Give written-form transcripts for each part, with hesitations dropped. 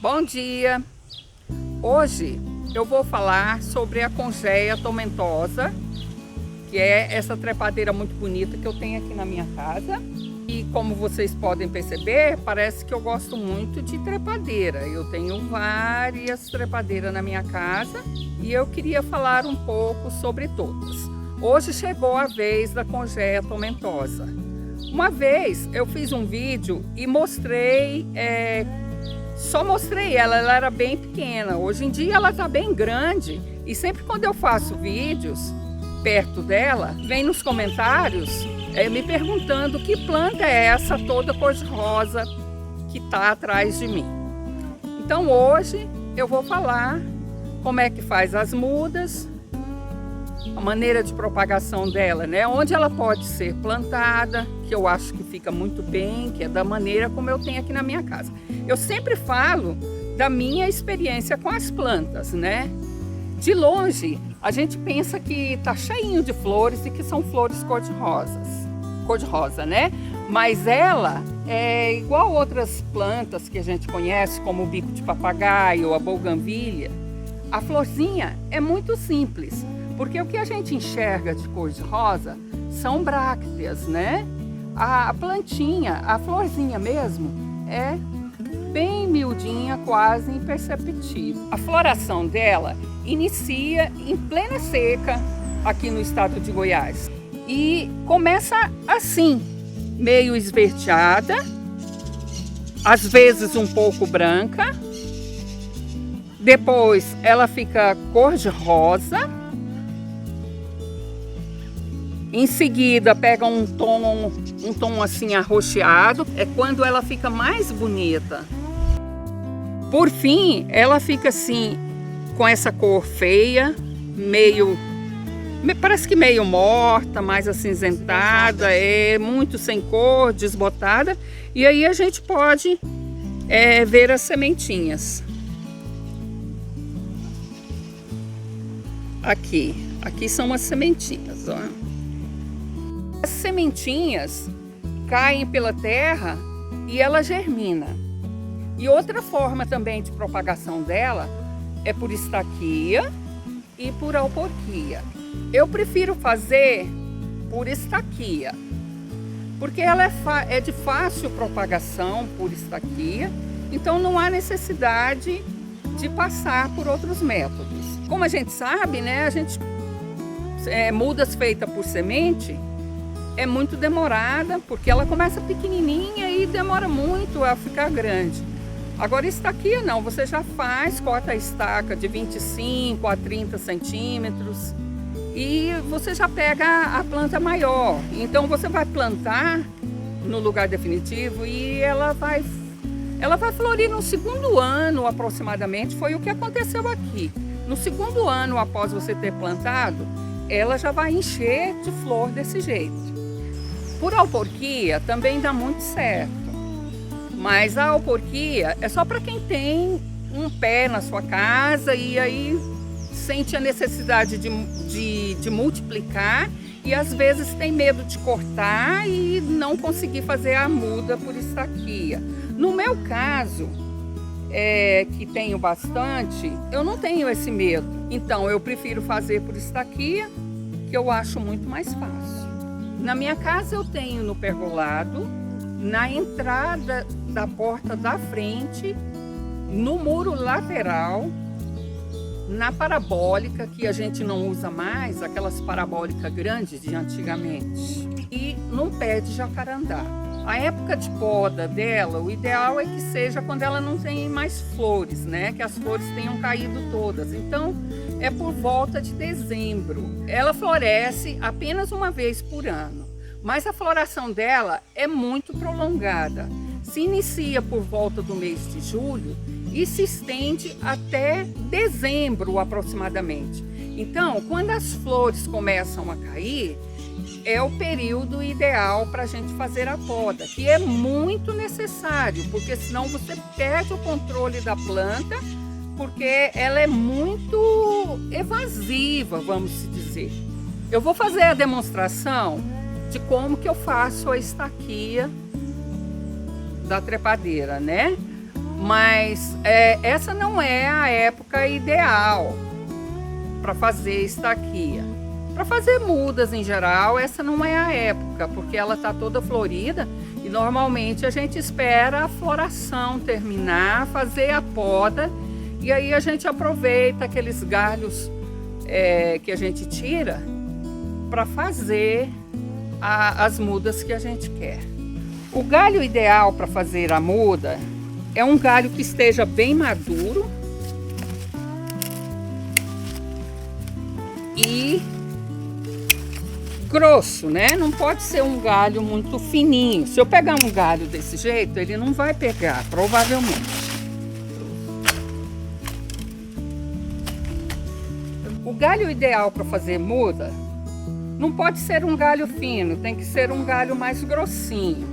Bom dia! Hoje eu vou falar sobre a Congeia tomentosa, que é essa trepadeira muito bonita que eu tenho aqui na minha casa. E como vocês podem perceber, parece que eu gosto muito de trepadeira. Eu tenho várias trepadeiras na minha casa e eu queria falar um pouco sobre todas. Hoje chegou a vez da Congeia tomentosa. Uma vez eu fiz um vídeo e mostrei, só mostrei ela era bem pequena. Hoje em dia ela está bem grande e sempre quando eu faço vídeos perto dela, vem nos comentários me perguntando que planta é essa toda cor-de-rosa que está atrás de mim. Então hoje eu vou falar como é que faz as mudas, a maneira de propagação dela, né? Onde ela pode ser plantada, que eu acho que fica muito bem, que é da maneira como eu tenho aqui na minha casa. Eu sempre falo da minha experiência com as plantas, né? De longe, a gente pensa que tá cheinho de flores e que são flores cor-de-rosa, né? Mas ela é igual outras plantas que a gente conhece, como o bico de papagaio, a bougainvillia. A florzinha é muito simples, porque o que a gente enxerga de cor-de-rosa são brácteas, né? A plantinha, a florzinha mesmo, é bem miudinha, quase imperceptível. A floração dela inicia em plena seca aqui no estado de Goiás e começa assim, meio esverdeada, às vezes um pouco branca, depois ela fica cor-de-rosa, em seguida pega um tom assim arroxeado, é quando ela fica mais bonita. Por fim, ela fica assim, com essa cor feia, parece que meio morta, mais acinzentada, é muito sem cor, desbotada. E aí a gente pode ver as sementinhas. Aqui são as sementinhas, ó. As sementinhas caem pela terra e ela germina. E outra forma também de propagação dela é por estaquia e por auporquia. Eu prefiro fazer por estaquia, porque ela é de fácil propagação por estaquia, então não há necessidade de passar por outros métodos. Como a gente sabe, né, mudas feitas por semente é muito demorada, porque ela começa pequenininha e demora muito a ficar grande. Agora estaquia não, você já corta a estaca de 25 a 30 centímetros e você já pega a planta maior. Então você vai plantar no lugar definitivo e ela vai florir no segundo ano aproximadamente, foi o que aconteceu aqui. No segundo ano após você ter plantado, ela já vai encher de flor desse jeito. Por auporquia também dá muito certo, mas a auporquia é só para quem tem um pé na sua casa e aí sente a necessidade de multiplicar e às vezes tem medo de cortar e não conseguir fazer a muda por estaquia. No meu caso, que tenho bastante, eu não tenho esse medo, então eu prefiro fazer por estaquia, que eu acho muito mais fácil. Na minha casa eu tenho no pergolado, na entrada da porta da frente, no muro lateral, na parabólica, que a gente não usa mais, aquelas parabólicas grandes de antigamente, e num pé de jacarandá. A época de poda dela, o ideal é que seja quando ela não tem mais flores, né? Que as flores tenham caído todas. Então, é por volta de dezembro. Ela floresce apenas uma vez por ano, mas a floração dela é muito prolongada. Se inicia por volta do mês de julho e se estende até dezembro aproximadamente. Então, quando as flores começam a cair, é o período ideal para a gente fazer a poda, que é muito necessário, porque senão você perde o controle da planta, porque ela é muito evasiva, vamos dizer. Eu vou fazer a demonstração de como que eu faço a estaquia da trepadeira, né? Mas essa não é a época ideal para fazer estaquia. Para fazer mudas em geral, essa não é a época, porque ela está toda florida e normalmente a gente espera a floração terminar, fazer a poda e aí a gente aproveita aqueles galhos que a gente tira para fazer as mudas que a gente quer. O galho ideal para fazer a muda é um galho que esteja bem maduro e grosso, né? Não pode ser um galho muito fininho. Se eu pegar um galho desse jeito, ele não vai pegar, provavelmente. O galho ideal para fazer muda não pode ser um galho fino, tem que ser um galho mais grossinho.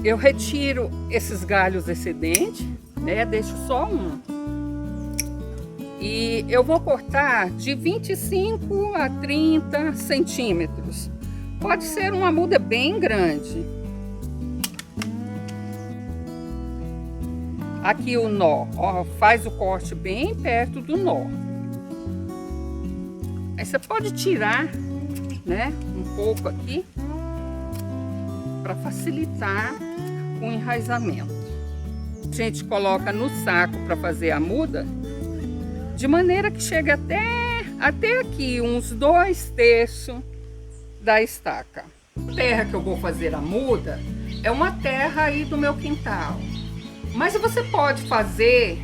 Eu retiro esses galhos excedentes, né? Deixo só um. E eu vou cortar de 25 a 30 centímetros. Pode ser uma muda bem grande. Aqui o nó, ó, faz o corte bem perto do nó. Aí você pode tirar, né, um pouco aqui para facilitar o enraizamento. A gente coloca no saco para fazer a muda, de maneira que chegue até aqui, uns 2/3 da estaca. A terra que eu vou fazer a muda é uma terra aí do meu quintal. Mas você pode fazer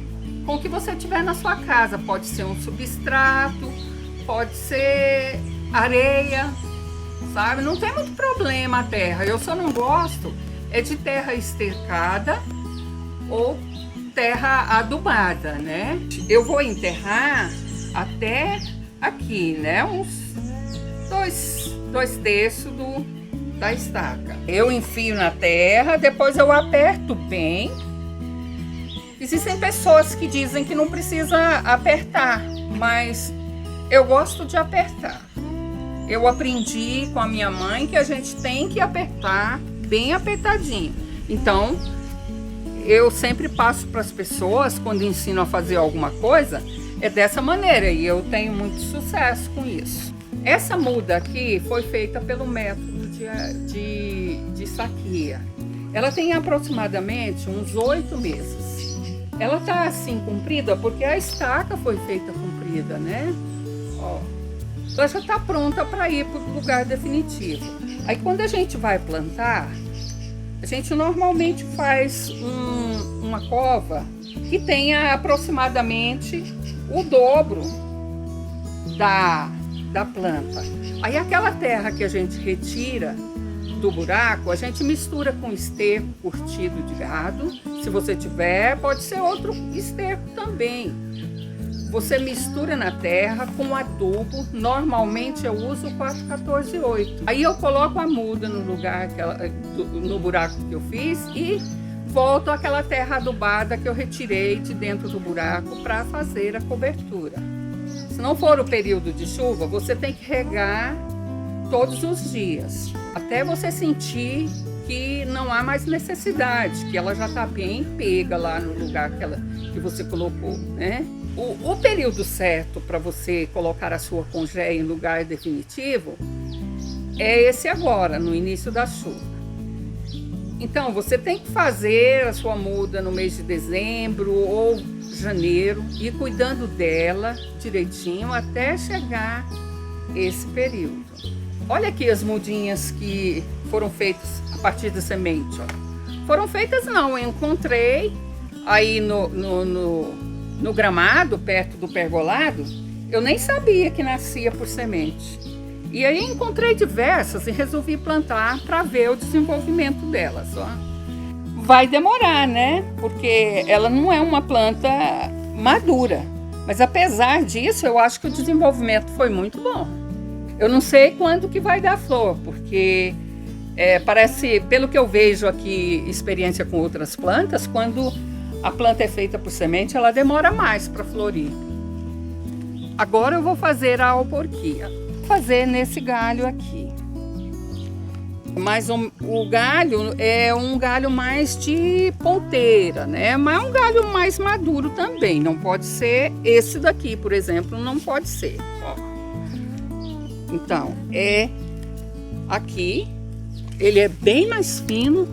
com o que você tiver na sua casa. Pode ser um substrato, pode ser areia, sabe? Não tem muito problema a terra. Eu só não gosto de terra estercada ou terra adubada, né? Eu vou enterrar até aqui, né? Uns 2/3 da estaca. Eu enfio na terra, depois eu aperto bem. Existem pessoas que dizem que não precisa apertar, mas eu gosto de apertar. Eu aprendi com a minha mãe que a gente tem que apertar bem apertadinho. Então, eu sempre passo para as pessoas, quando ensino a fazer alguma coisa, é dessa maneira e eu tenho muito sucesso com isso. Essa muda aqui foi feita pelo método de estaquia. Ela tem aproximadamente uns 8 meses. Ela tá assim comprida porque a estaca foi feita comprida, né? Ó, ela já tá pronta para ir para o lugar definitivo. Aí quando a gente vai plantar, a gente normalmente faz uma cova que tenha aproximadamente o dobro da planta. Aí aquela terra que a gente retira do buraco, a gente mistura com esterco curtido de gado. Se você tiver, pode ser outro esterco também. Você mistura na terra com adubo. Normalmente eu uso 414-8. Aí eu coloco a muda no lugar, no buraco que eu fiz e volto àquela terra adubada que eu retirei de dentro do buraco para fazer a cobertura. Se não for o período de chuva, você tem que regar todos os dias, até você sentir que não há mais necessidade, que ela já está bem pega lá no lugar que você colocou, né? O período certo para você colocar a sua congéia em lugar definitivo é esse agora, no início da chuva. Então, você tem que fazer a sua muda no mês de dezembro ou janeiro e cuidando dela direitinho até chegar esse período. Olha aqui as mudinhas que foram feitas a partir da semente, ó. Foram feitas não, eu encontrei aí no gramado, perto do pergolado, eu nem sabia que nascia por semente. E aí encontrei diversas e resolvi plantar para ver o desenvolvimento delas, ó. Vai demorar, né? Porque ela não é uma planta madura. Mas apesar disso, eu acho que o desenvolvimento foi muito bom. Eu não sei quando que vai dar flor, porque parece, pelo que eu vejo aqui, experiência com outras plantas, quando a planta é feita por semente, ela demora mais para florir. Agora eu vou fazer a alporquia. Vou fazer nesse galho aqui. Mas o galho é um galho mais de ponteira, né? Mas é um galho mais maduro também. Não pode ser esse daqui, por exemplo, não pode ser. Ó. Então, aqui, ele é bem mais fino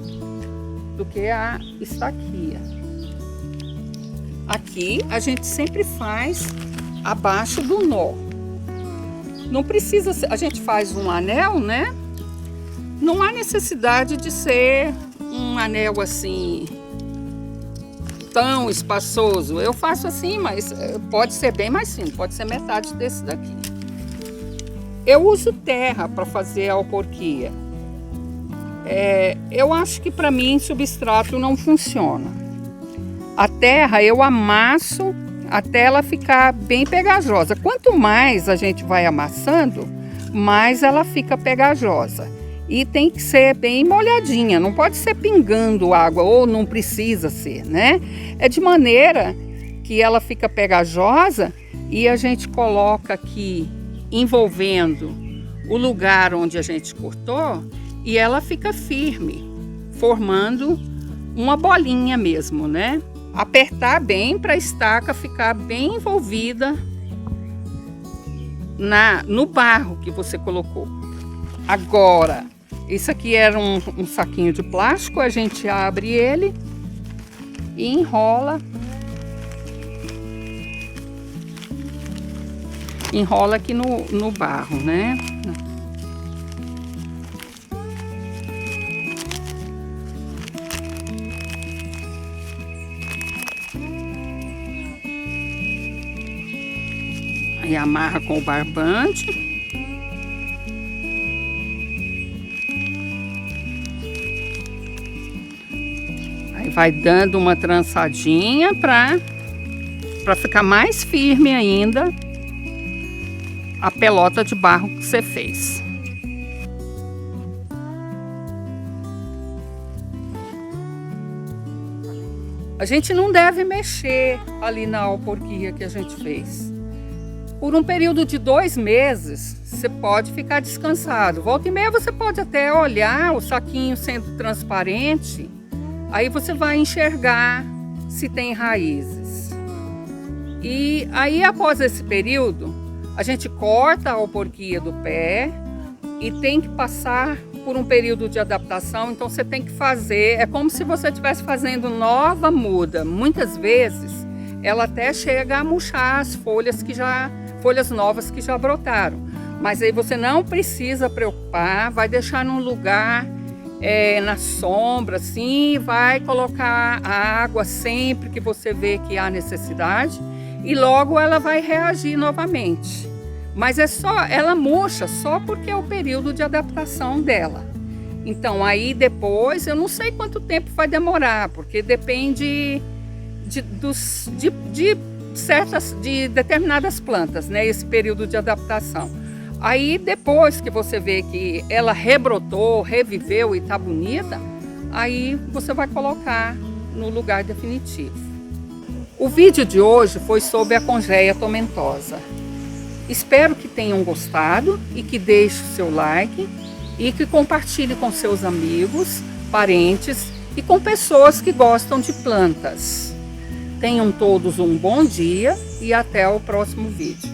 do que a estaquia. Aqui a gente sempre faz abaixo do nó. Não precisa, a gente faz um anel, né? Não há necessidade de ser um anel assim tão espaçoso. Eu faço assim, mas pode ser bem mais fino, pode ser metade desse daqui. Eu uso terra para fazer a alporquia. Eu acho que para mim substrato não funciona. A terra eu amasso até ela ficar bem pegajosa. Quanto mais a gente vai amassando, mais ela fica pegajosa. E tem que ser bem molhadinha, não pode ser pingando água, ou não precisa ser, né? É de maneira que ela fica pegajosa e a gente coloca aqui envolvendo o lugar onde a gente cortou e ela fica firme, formando uma bolinha mesmo, né? Apertar bem para a estaca ficar bem envolvida no barro que você colocou. Agora, isso aqui era um saquinho de plástico, a gente abre ele e enrola. Enrola aqui no barro, né? Aí amarra com o barbante. Aí vai dando uma trançadinha para ficar mais firme ainda a pelota de barro que você fez. A gente não deve mexer ali na alporquia que a gente fez. Por um período de 2 meses, você pode ficar descansado. Volta e meia você pode até olhar o saquinho sendo transparente. Aí você vai enxergar se tem raízes. E aí, após esse período, a gente corta a alporquia do pé e tem que passar por um período de adaptação. Então você tem que fazer, é como se você estivesse fazendo nova muda. Muitas vezes ela até chega a murchar as folhas folhas novas que já brotaram. Mas aí você não precisa preocupar, vai deixar num lugar na sombra, assim, vai colocar a água sempre que você vê que há necessidade e logo ela vai reagir novamente. Mas ela murcha só porque é o período de adaptação dela. Então aí depois, eu não sei quanto tempo vai demorar, porque depende de determinadas plantas, né? Esse período de adaptação. Aí depois que você vê que ela rebrotou, reviveu e está bonita, aí você vai colocar no lugar definitivo. O vídeo de hoje foi sobre a Congeia tomentosa. Espero que tenham gostado e que deixe o seu like e que compartilhe com seus amigos, parentes e com pessoas que gostam de plantas. Tenham todos um bom dia e até o próximo vídeo.